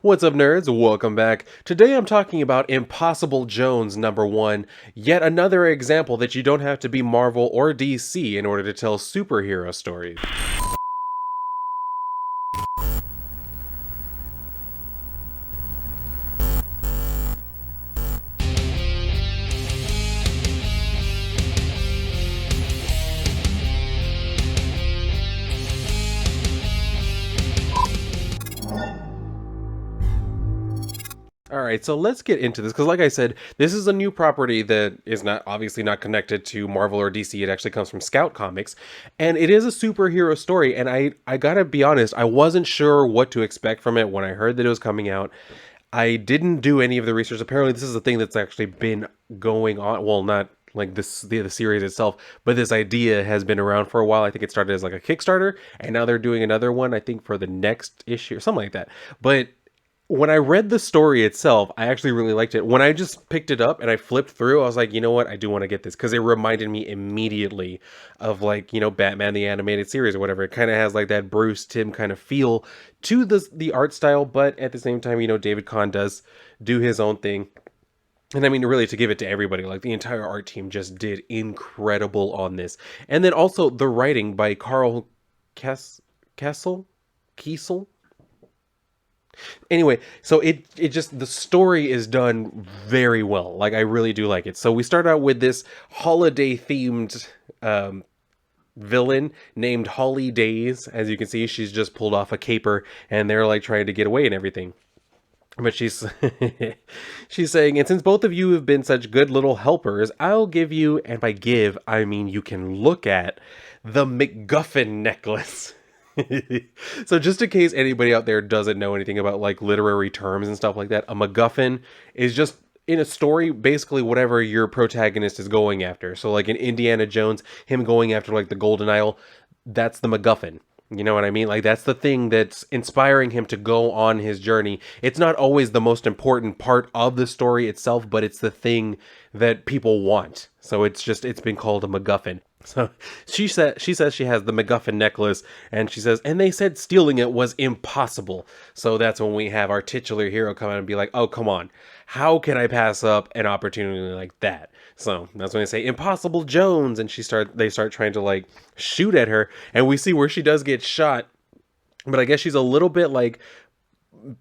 What's up, nerds? Welcome back. Today I'm talking about Impossible Jones #1, yet another example that you don't have to be Marvel or DC in order to tell superhero stories. Alright, so let's get into this, because like I said, this is a new property that is not obviously not connected to Marvel or DC. It actually comes from Scout Comics, and it is a superhero story, and I gotta be honest, I wasn't sure what to expect from it when I heard that it was coming out. I didn't do any of the research. Apparently, this is a thing that's actually been going on. Well, not like this the series itself, but this idea has been around for a while. I think it started as like a Kickstarter, and now they're doing another one. I think for the next issue or something like that. But when I read the story itself, I actually really liked it. When I just picked it up and I flipped through, I was like, you know what? I do want to get this because it reminded me immediately of like, Batman the animated series or whatever. It kind of has like that Bruce Timm kind of feel to the art style, but at the same time, David Kahn does do his own thing. And I mean, really, to give it to everybody, like the entire art team just did incredible on this. And then also the writing by Carl Kessel, Kiesel, anyway, so it just the story is done very well. Like I really do like it. So we start out with this holiday themed villain named Holly Days. As you can see, she's just pulled off a caper and they're like trying to get away and everything. But she's she's saying, and since both of you have been such good little helpers, I'll give you, and by give, I mean you can look at the MacGuffin necklace. So just in case anybody out there doesn't know anything about like literary terms and stuff like that, a MacGuffin is just in a story basically whatever your protagonist is going after. So like in Indiana Jones, him going after like the Golden Isle, that's the MacGuffin. You know what I mean? Like that's the thing that's inspiring him to go on his journey. It's not always the most important part of the story itself, but it's the thing that people want. So it's been called a MacGuffin. So she says she has the MacGuffin necklace, and she says, and they said stealing it was impossible. So that's when we have our titular hero come out and be like, oh come on, how can I pass up an opportunity like that? So that's when they say Impossible Jones, and they start trying to like shoot at her, and we see where she does get shot. But I guess she's a little bit like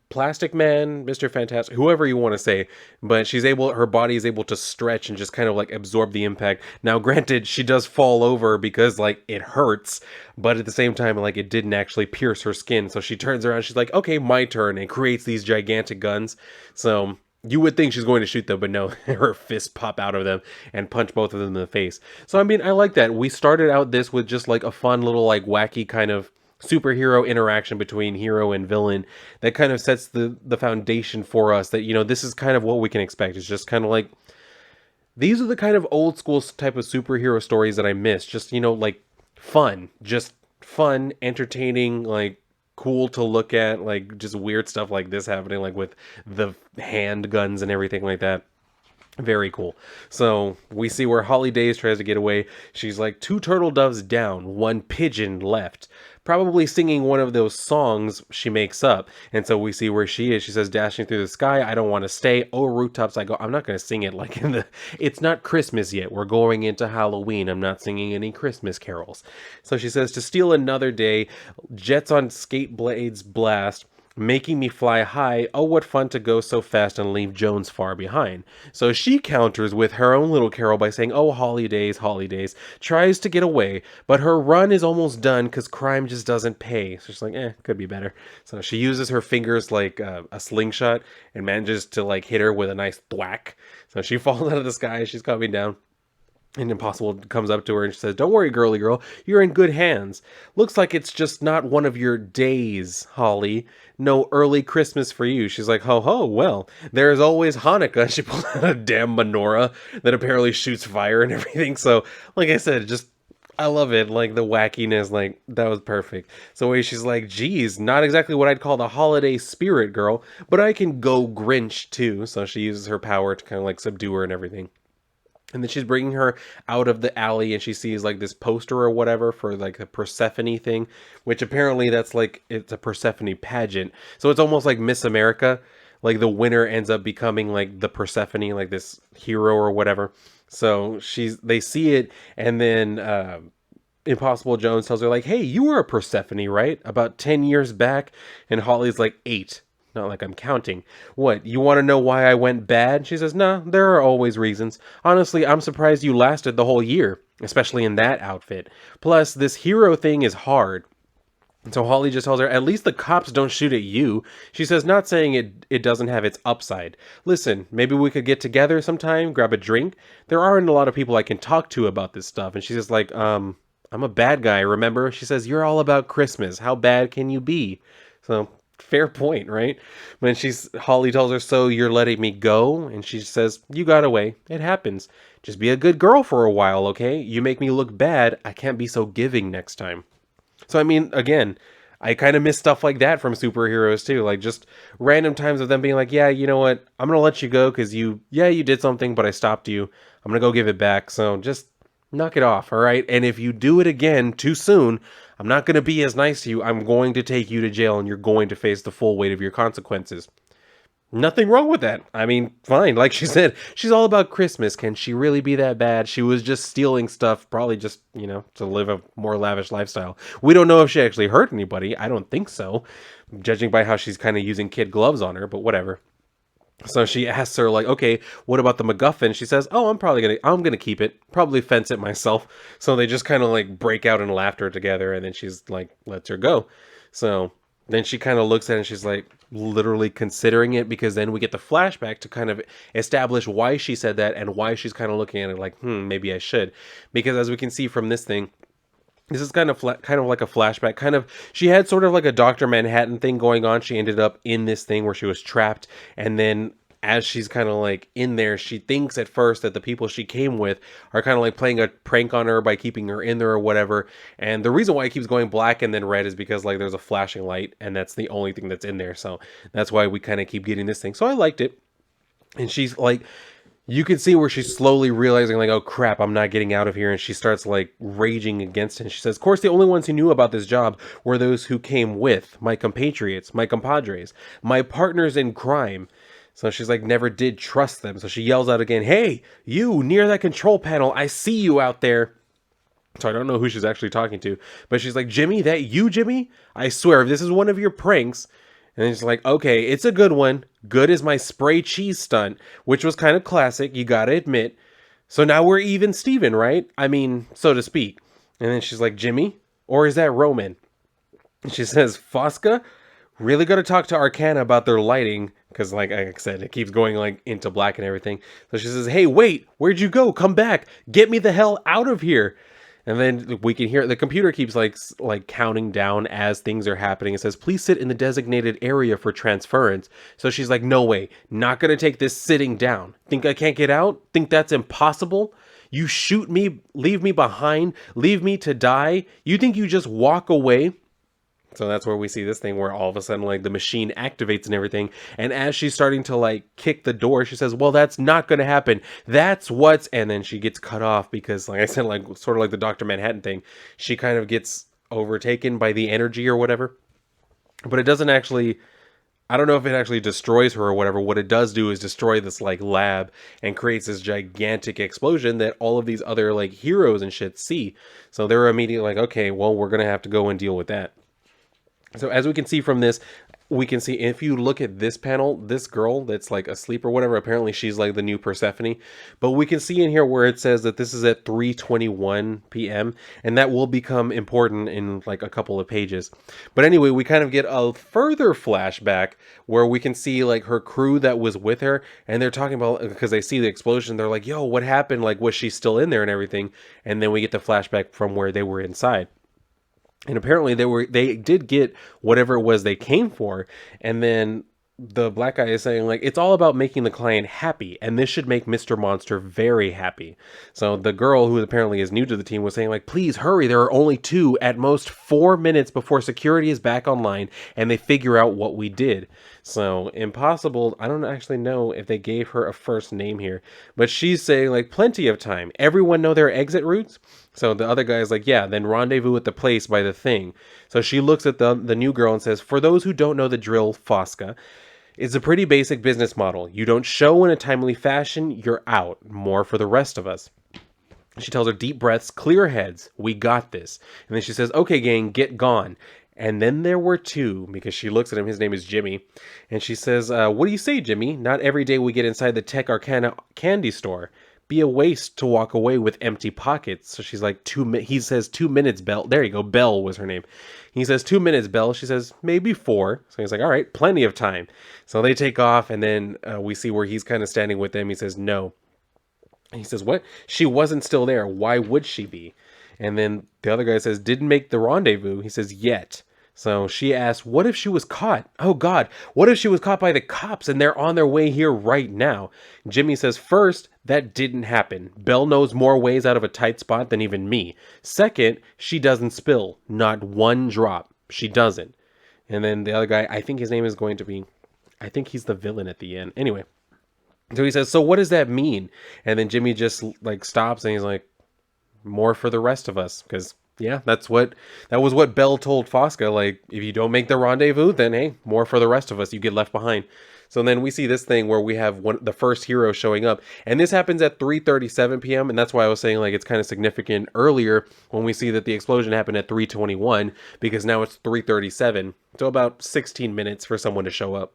Plastic Man, Mr. Fantastic, whoever you want to say, but her body is able to stretch and just kind of like absorb the impact. Now, granted, she does fall over because like it hurts, but at the same time, like it didn't actually pierce her skin. So she turns around, she's like, okay, my turn, and creates these gigantic guns. So you would think she's going to shoot them, but no, her fists pop out of them and punch both of them in the face. So I mean, I like that. We started out this with just like a fun little like wacky kind of superhero interaction between hero and villain that kind of sets the foundation for us that this is kind of what we can expect. It's just kind of like these are the kind of old school type of superhero stories that I miss. Just like fun, just fun, entertaining, like cool to look at, like just weird stuff like this happening, like with the handguns and everything like that. Very cool. So we see where Holly Days tries to get away. She's like two turtle doves down, one pigeon left. Probably singing one of those songs she makes up. And so we see where she is. She says, dashing through the sky, I don't want to stay. Oh, rooftops, I go. I'm not going to sing it like in the... It's not Christmas yet. We're going into Halloween. I'm not singing any Christmas carols. So she says, to steal another day, jets on skate blades blast, making me fly high. Oh, what fun to go so fast and leave Jones far behind. So she counters with her own little carol by saying, oh, holidays, holidays, tries to get away, but her run is almost done because crime just doesn't pay. So she's like, could be better. So she uses her fingers like a slingshot and manages to like hit her with a nice thwack. So she falls out of the sky. She's coming down. And Impossible comes up to her and she says, don't worry, girly girl, you're in good hands. Looks like it's just not one of your days, Holly. No early Christmas for you. She's like, ho ho, well, there's always Hanukkah. She pulls out a damn menorah that apparently shoots fire and everything. So, like I said, just I love it. Like the wackiness, like that was perfect. So she's like, geez, not exactly what I'd call the holiday spirit girl, but I can go Grinch too. So she uses her power to kind of like subdue her and everything. And then she's bringing her out of the alley and she sees like this poster or whatever for like a Persephone thing, which apparently that's like it's a Persephone pageant. So it's almost like Miss America. Like the winner ends up becoming like the Persephone, like this hero or whatever. So they see it, and then Impossible Jones tells her like, "Hey, you were a Persephone, right? About 10 years back." And Holly's like, "8." Not like I'm counting. "What, you want to know why I went bad?" She says, "No, there are always reasons. Honestly, I'm surprised you lasted the whole year, especially in that outfit. Plus, this hero thing is hard." And so Holly just tells her, "At least the cops don't shoot at you." She says, "Not saying it doesn't have its upside. Listen, maybe we could get together sometime, grab a drink. There aren't a lot of people I can talk to about this stuff." And she's just like, I'm a bad guy, remember?" She says, "You're all about Christmas. How bad can you be?" So, fair point, right? When Holly tells her, "So you're letting me go?" And she says, "You got away. It happens. Just be a good girl for a while, okay? You make me look bad. I can't be so giving next time." So, I mean, again, I kind of miss stuff like that from superheroes too. Like just random times of them being like, "Yeah, you know what? I'm going to let you go because you did something, but I stopped you. I'm going to go give it back. So just knock it off, all right? And if you do it again too soon, I'm not going to be as nice to you. I'm going to take you to jail and you're going to face the full weight of your consequences." Nothing wrong with that. I mean, fine. Like she said, she's all about Christmas. Can she really be that bad? She was just stealing stuff, probably just, to live a more lavish lifestyle. We don't know if she actually hurt anybody. I don't think so, judging by how she's kind of using kid gloves on her, but whatever. So she asks her like, "Okay, what about the MacGuffin?" She says, "Oh, I'm gonna keep it. Probably fence it myself." So they just kind of like break out in laughter together, and then she's like, lets her go. So then she kind of looks at it and she's like literally considering it, because then we get the flashback to kind of establish why she said that and why she's kind of looking at it like, maybe I should. Because as we can see from this thing, this is kind of like a flashback. Kind of, she had sort of like a Dr. Manhattan thing going on. She ended up in this thing where she was trapped, and then as she's kind of like in there, she thinks at first that the people she came with are kind of like playing a prank on her by keeping her in there or whatever. And the reason why it keeps going black and then red is because like there's a flashing light, and that's the only thing that's in there. So that's why we kind of keep getting this thing. So I liked it. And she's like, you can see where she's slowly realizing like, "Oh crap, I'm not getting out of here." And she starts like raging against it. And she says, "Of course, the only ones who knew about this job were those who came with my compatriots, my compadres, my partners in crime." So she's like, never did trust them. So she yells out again, "Hey, you near that control panel. I see you out there." So I don't know who she's actually talking to, but she's like, "Jimmy, that you, Jimmy? I swear, if this is one of your pranks." And it's like, "Okay, it's a good one. Good as my spray cheese stunt," which was kind of classic, you gotta admit. "So now we're even Steven, right? I mean, so to speak." And then she's like, "Jimmy? Or is that Roman?" And she says, "Fosca? Really got to talk to Arcana about their lighting," because like I said, it keeps going like into black and everything. So she says, "Hey, wait, where'd you go? Come back. Get me the hell out of here." And then we can hear the computer keeps like counting down as things are happening. It says, "Please sit in the designated area for transference." So she's like, "No way, not gonna take this sitting down. Think I can't get out? Think that's impossible? You shoot me, leave me behind, leave me to die? You think you just walk away?" So that's where we see this thing where all of a sudden like the machine activates and everything. And as she's starting to like kick the door, she says, "Well, that's not going to happen. That's what's," and then she gets cut off because like I said, like sort of like the Dr. Manhattan thing, she kind of gets overtaken by the energy or whatever. But it doesn't actually, I don't know if it actually destroys her or whatever. What it does do is destroy this like lab and creates this gigantic explosion that all of these other like heroes and shit see. So they're immediately like, "Okay, well, we're going to have to go and deal with that." So as we can see from this, we can see if you look at this panel, this girl that's like asleep or whatever, apparently she's like the new Persephone. But we can see in here where it says that this is at 3:21 p.m. and that will become important in like a couple of pages. But anyway, we kind of get a further flashback where we can see like her crew that was with her, and they're talking about, because they see the explosion, they're like, "Yo, what happened? Like, was she still in there and everything?" And then we get the flashback from where they were inside. And apparently they did get whatever it was they came for. And then the black guy is saying like, "It's all about making the client happy, and this should make Mr. Monster very happy." So the girl, who apparently is new to the team, was saying like, "Please hurry, there are only 2, at most 4 minutes before security is back online and they figure out what we did." So Impossible, I don't actually know if they gave her a first name here, but she's saying like plenty of time. Everyone know their exit routes. So the other guy's like, yeah, then rendezvous at the place by the thing. So she looks at the new girl and says, for those who don't know the drill, Fosca, it's a pretty basic business model. You don't show in a timely fashion, you're out. More for the rest of us. She tells her deep breaths, clear heads, we got this. And then she says, okay, gang, get gone. And then there were two, because she looks at him, his name is Jimmy. And she says, what do you say, Jimmy? Not every day we get inside the Tech Arcana candy store. Be a waste to walk away with empty pockets. So she's like, he says 2 minutes, Belle. There you go, Belle was her name. He says 2 minutes, Belle. She says, maybe 4. So he's like, all right, plenty of time. So they take off, and then we see where he's kind of standing with them. He says, no. And he says, what? She wasn't still there. Why would she be? And then the other guy says, didn't make the rendezvous. He says, yet. So she asks, what if she was caught? Oh, God. What if she was caught by the cops and they're on their way here right now? Jimmy says, first, that didn't happen. Belle knows more ways out of a tight spot than even me. Second, she doesn't spill. Not one drop. She doesn't. And then the other guy, I think his name is going to be, I think he's the villain at the end. Anyway. So he says, so what does that mean? And then Jimmy just like stops and he's like, more for the rest of us. Because, yeah, that was what Belle told Fosca. Like, if you don't make the rendezvous, then hey, more for the rest of us. You get left behind. So then we see this thing where we have the first hero showing up. And this happens at 3:37 p.m. And that's why I was saying like it's kind of significant earlier when we see that the explosion happened at 3:21. Because now it's 3:37. So about 16 minutes for someone to show up.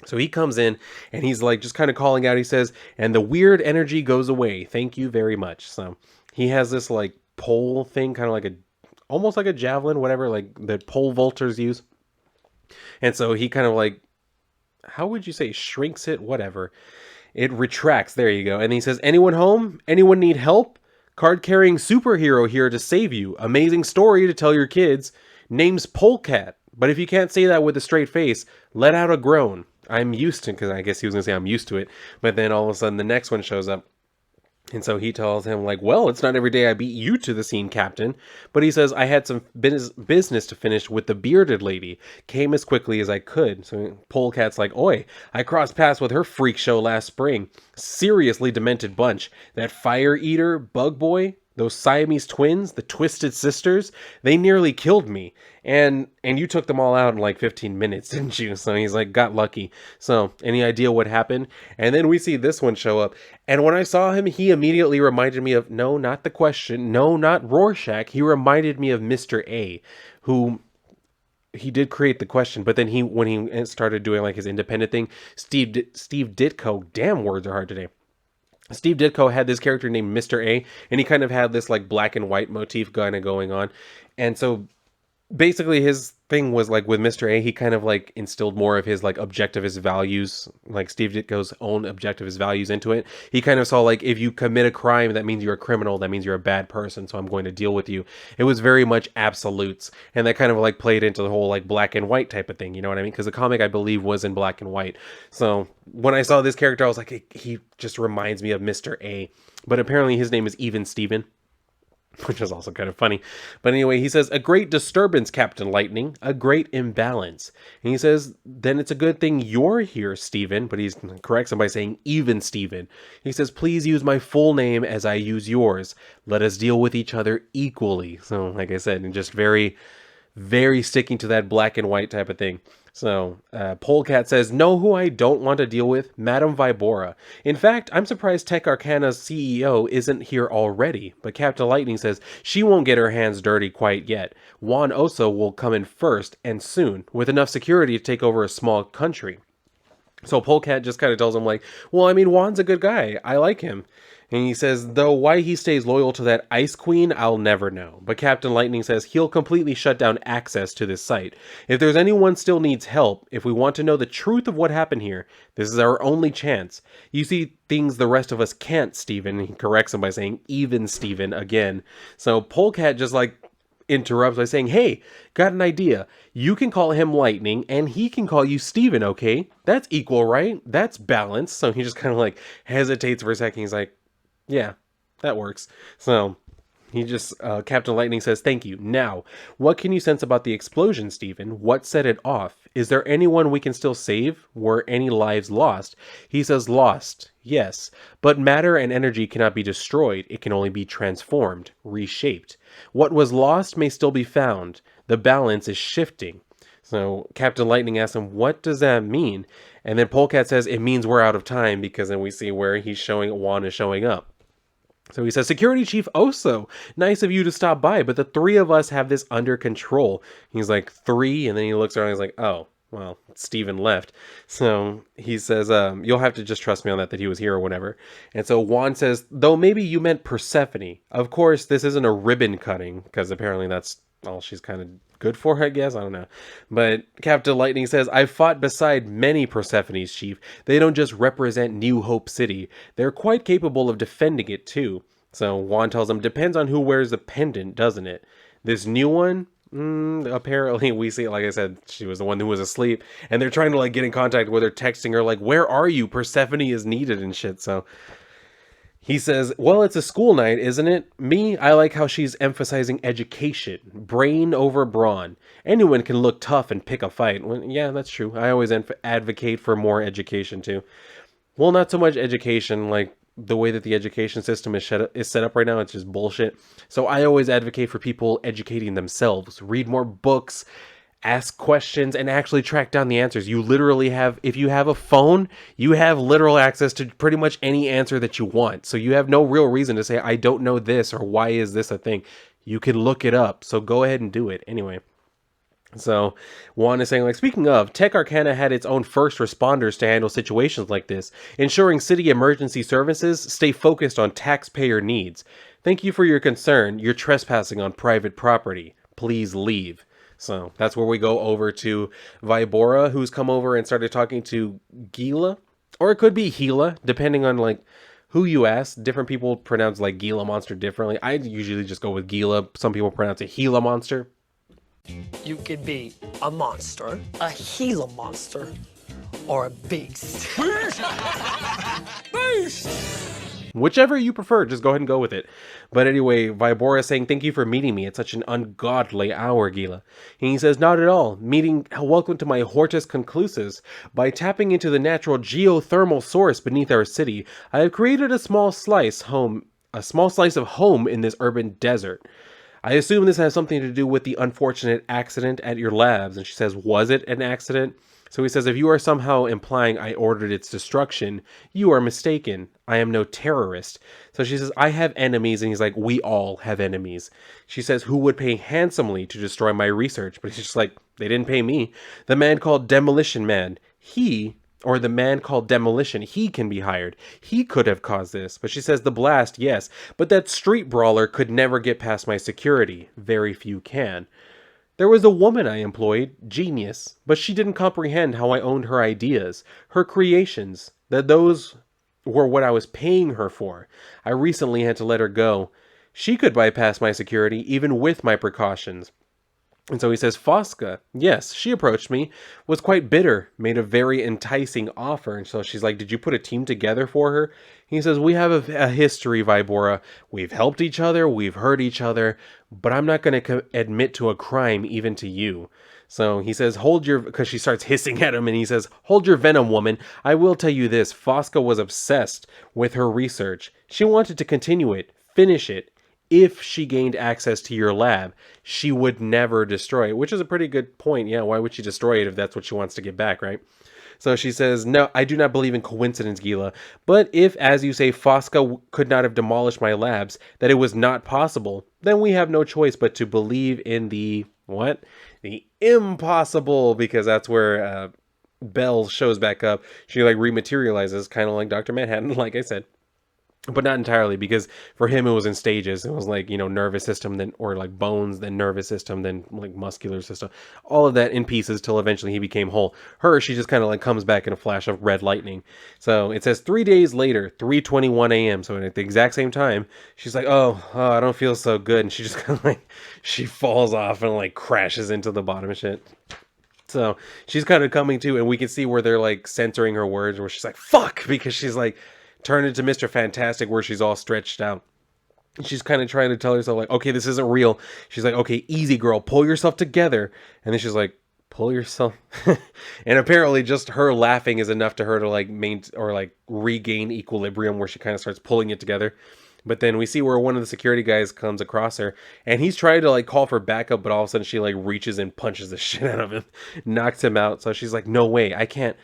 So he comes in and he's like just kind of calling out. He says, and the weird energy goes away. Thank you very much. So he has this like pole thing, kind of like almost like a javelin, whatever, like the pole vaulters use. And so he kind of like, how would you say, shrinks it? Whatever. It retracts. There you go. And he says, anyone home? Anyone need help? Card carrying superhero here to save you. Amazing story to tell your kids. Name's Polecat. But if you can't say that with a straight face, let out a groan. I'm used to, because I guess he was going to say I'm used to it. But then all of a sudden the next one shows up. And so he tells him like, well, it's not every day I beat you to the scene, Captain. But he says, I had some business to finish with the bearded lady. Came as quickly as I could. So Polecat's like, oi, I crossed paths with her freak show last spring. Seriously demented bunch. That fire eater, bug boy, those Siamese twins, the twisted sisters, they nearly killed me. And you took them all out in like 15 minutes, didn't you? So he's like, got lucky. So any idea what happened? And then we see this one show up. And when I saw him, he immediately reminded me of, no, not the Question. No, not Rorschach. He reminded me of Mr. A, who he did create the Question. But then when he started doing like his independent thing, Steve Ditko, damn words are hard today. Steve Ditko had this character named Mr. A, and he kind of had this like black and white motif kind of going on. And so basically his thing was like with Mr. A, he kind of like instilled more of his like objectivist values, like Steve Ditko's own objectivist values into it. He kind of saw like, if you commit a crime, that means you're a criminal, that means you're a bad person, so I'm going to deal with you. It was very much absolutes, and that kind of like played into the whole like black and white type of thing, you know what I mean? Because the comic, I believe, was in black and white. So when I saw this character, I was like, he just reminds me of Mr. A. But apparently his name is Even Steven, which is also kind of funny. But anyway, he says, a great disturbance, Captain Lightning, a great imbalance. And he says, then it's a good thing you're here, Steven. But he corrects him by saying, even Steven. He says, please use my full name as I use yours. Let us deal with each other equally. So, like I said, and just very, very sticking to that black and white type of thing. So, Polecat says, know who I don't want to deal with? Madame Vibora. In fact, I'm surprised Tech Arcana's CEO isn't here already. But Captain Lightning says she won't get her hands dirty quite yet. Juan Oso will come in first, and soon, with enough security to take over a small country. So Polecat just kind of tells him like, well, I mean, Juan's a good guy. I like him. And he says, though why he stays loyal to that Ice Queen, I'll never know. But Captain Lightning says he'll completely shut down access to this site. If there's anyone still needs help, if we want to know the truth of what happened here, this is our only chance. You see things the rest of us can't, Steven. And he corrects him by saying, even Steven, again. So Polecat just like interrupts by saying, hey, got an idea. You can call him Lightning and he can call you Steven, okay? That's equal, right? That's balanced. So he just kind of like hesitates for a second. He's like, yeah, that works. So He just, Captain Lightning says, "Thank you. Now, what can you sense about the explosion, Stephen? What set it off? Is there anyone we can still save? Were any lives lost?" He says, "Lost, yes. But matter and energy cannot be destroyed. It can only be transformed, reshaped. What was lost may still be found. The balance is shifting." So Captain Lightning asks him, "What does that mean?" And then Polecat says, "It means we're out of time," because then we see where Juan is showing up. So he says, "Security Chief Oso, nice of you to stop by, but the three of us have this under control." He's like, "Three?" And then he looks around and he's like, "Oh, well, Steven left." So he says, "You'll have to just trust me on that he was here or whatever." And so Juan says, "Though maybe you meant Persephone. Of course, this isn't a ribbon cutting, because apparently that's all she's kind of good for, I guess. I don't know." But Captain Lightning says, "I've fought beside many Persephones, Chief. They don't just represent New Hope City. They're quite capable of defending it, too." So Juan tells him, "Depends on who wears the pendant, doesn't it? This new one?" Apparently we see, like I said, she was the one who was asleep, and they're trying to like get in contact with her, texting her like, "Where are you? Persephone is needed," and shit. So he says, "Well, it's a school night, isn't it? Me, I like how she's emphasizing education, brain over brawn. Anyone can look tough and pick a fight." Well, yeah, that's true. I always advocate for more education too. Well, not so much education, like the way that the education system is set up right now, it's just bullshit. So I always advocate for people educating themselves, read more books, ask questions, and actually track down the answers. You literally have, if you have a phone, you have literal access to pretty much any answer that you want. So you have no real reason to say, "I don't know this," or "Why is this a thing?" You can look it up. So go ahead and do it. Anyway. So Juan is saying, like, "Speaking of, Tech Arcana had its own first responders to handle situations like this, ensuring city emergency services stay focused on taxpayer needs. Thank you for your concern. You're trespassing on private property. Please leave." So that's where we go over to Vibora, who's come over and started talking to Gila, or it could be Gila, depending on like who you ask. Different people pronounce like Gila monster differently. I usually just go with Gila. Some people pronounce it Gila monster. You could be a monster, a Gila monster, or a beast. Beast! Whichever you prefer, just go ahead and go with it. But anyway, Vibora is saying, "Thank you for meeting me at such an ungodly hour, Gila." And he says, "Not at all. Welcome to my Hortus Conclusus. By tapping into the natural geothermal source beneath our city, I have created a small slice of home in this urban desert. I assume this has something to do with the unfortunate accident at your labs." And she says, "Was it an accident?" So he says, "If you are somehow implying I ordered its destruction, you are mistaken. I am no terrorist." So she says, "I have enemies." And he's like, "We all have enemies." She says, "Who would pay handsomely to destroy my research?" But he's just like, "They didn't pay me. The man called Demolition Man. The man called Demolition, he can be hired. He could have caused this." But she says, "The blast, yes. But that street brawler could never get past my security. Very few can. There was a woman I employed, genius, but she didn't comprehend how I owned her ideas, her creations, that those were what I was paying her for. I recently had to let her go. She could bypass my security, even with my precautions." And so he says, "Fosca, yes, she approached me, was quite bitter, made a very enticing offer." And so she's like, "Did you put a team together for her?" He says, "We have a history, Vibora. We've helped each other, we've hurt each other, but I'm not going to admit to a crime even to you." So he says, because she starts hissing at him, and he says, "Hold your venom, woman. I will tell you this, Fosca was obsessed with her research. She wanted to continue it, finish it. If she gained access to your lab, she would never destroy it," which is a pretty good point. Yeah, why would she destroy it if that's what she wants to get back, right? So she says, "No, I do not believe in coincidence, Gila. But if, as you say, Fosca could not have demolished my labs, that it was not possible, then we have no choice but to believe in the, what? The impossible," because that's where Belle shows back up. She like rematerializes, kind of like Dr. Manhattan, like I said. But not entirely, because for him it was in stages. It was like, nervous system, then, or like bones, then nervous system, then like muscular system, all of that in pieces till eventually he became whole. Her, she just kind of like comes back in a flash of red lightning. So it says 3 days later, 3:21 a.m. So at the exact same time, she's like, oh, I don't feel so good. And she just kind of like, she falls off and like crashes into the bottom of shit. So she's kind of coming to, and we can see where they're like censoring her words, where she's like, fuck, because she's like, turn into Mr. Fantastic, where she's all stretched out. She's kind of trying to tell herself like, okay, this isn't real. She's like, okay, easy girl, pull yourself together. And then she's like, pull yourself. And apparently just her laughing is enough to her to like or like regain equilibrium, where she kind of starts pulling it together. But then we see where one of the security guys comes across her, and he's trying to like call for backup, but all of a sudden she like reaches and punches the shit out of him, knocks him out. So she's like, no way, I can't.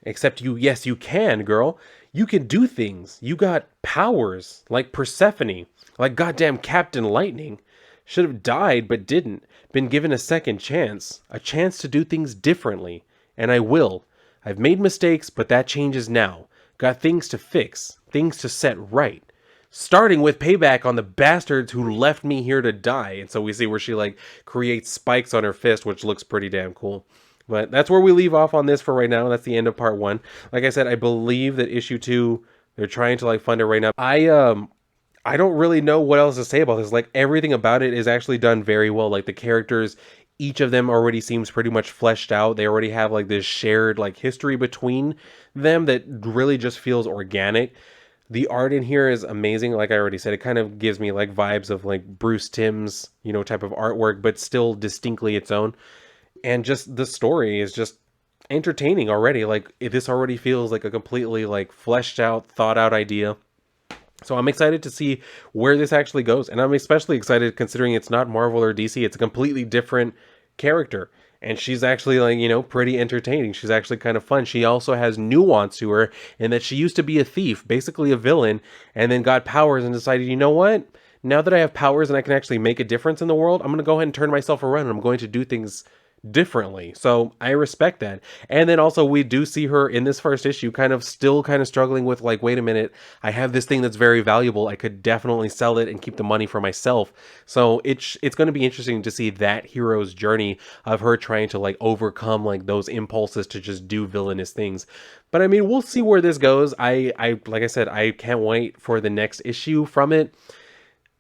Except you, yes, you can, girl. You can do things. You got powers like Persephone, like goddamn Captain Lightning. Should have died, but didn't. Been given a second chance, a chance to do things differently. And I will. I've made mistakes, but that changes now. Got things to fix, things to set right. Starting with payback on the bastards who left me here to die. And so we see where she like creates spikes on her fist, which looks pretty damn cool. But that's where we leave off on this for right now. That's the end of part 1. Like I said, I believe that issue 2, they're trying to like fund it right now. I don't really know what else to say about this. Like everything about it is actually done very well. Like the characters, each of them already seems pretty much fleshed out. They already have like this shared like history between them that really just feels organic. The art in here is amazing. Like I already said, it kind of gives me like vibes of like Bruce Timm's, type of artwork, but still distinctly its own. And just the story is just entertaining already. Like this already feels like a completely like fleshed out, thought out idea. So I'm excited to see where this actually goes. And I'm especially excited considering it's not Marvel or DC. It's a completely different character. And she's actually like, pretty entertaining. She's actually kind of fun. She also has nuance to her in that she used to be a thief, basically a villain, and then got powers and decided, you know what? Now that I have powers and I can actually make a difference in the world, I'm going to go ahead and turn myself around and I'm going to do things differently. So I respect that. And then also we do see her in this first issue kind of struggling with like, wait a minute, I have this thing that's very valuable. I could definitely sell it and keep the money for myself. So it's going to be interesting to see that hero's journey of her trying to like overcome like those impulses to just do villainous things. But I mean, we'll see where this goes. I like I said, I can't wait for the next issue from it.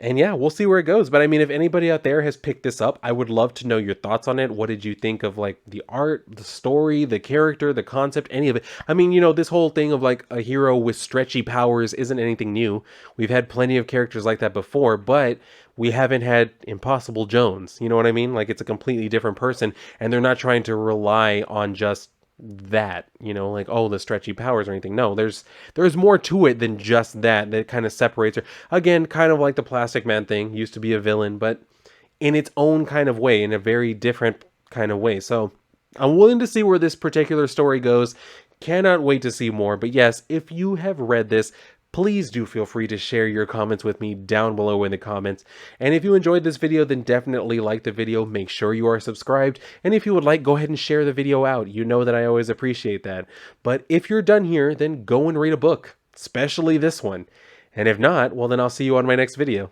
And yeah, we'll see where it goes. But I mean, if anybody out there has picked this up, I would love to know your thoughts on it. What did you think of like the art, the story, the character, the concept, any of it? I mean, this whole thing of like a hero with stretchy powers isn't anything new. We've had plenty of characters like that before, but we haven't had Impossible Jones. You know what I mean? Like it's a completely different person, and they're not trying to rely on just that, like, oh, the stretchy powers or anything. No, there's more to it than just that kind of separates her. Again, kind of like the Plastic Man thing, used to be a villain, but in its own kind of way, in a very different kind of way. So I'm willing to see where this particular story goes. Cannot wait to see more. But yes, if you have read this, please do feel free to share your comments with me down below in the comments. And if you enjoyed this video, then definitely like the video. Make sure you are subscribed. And if you would like, go ahead and share the video out. You know that I always appreciate that. But if you're done here, then go and read a book, especially this one. And if not, well, then I'll see you on my next video.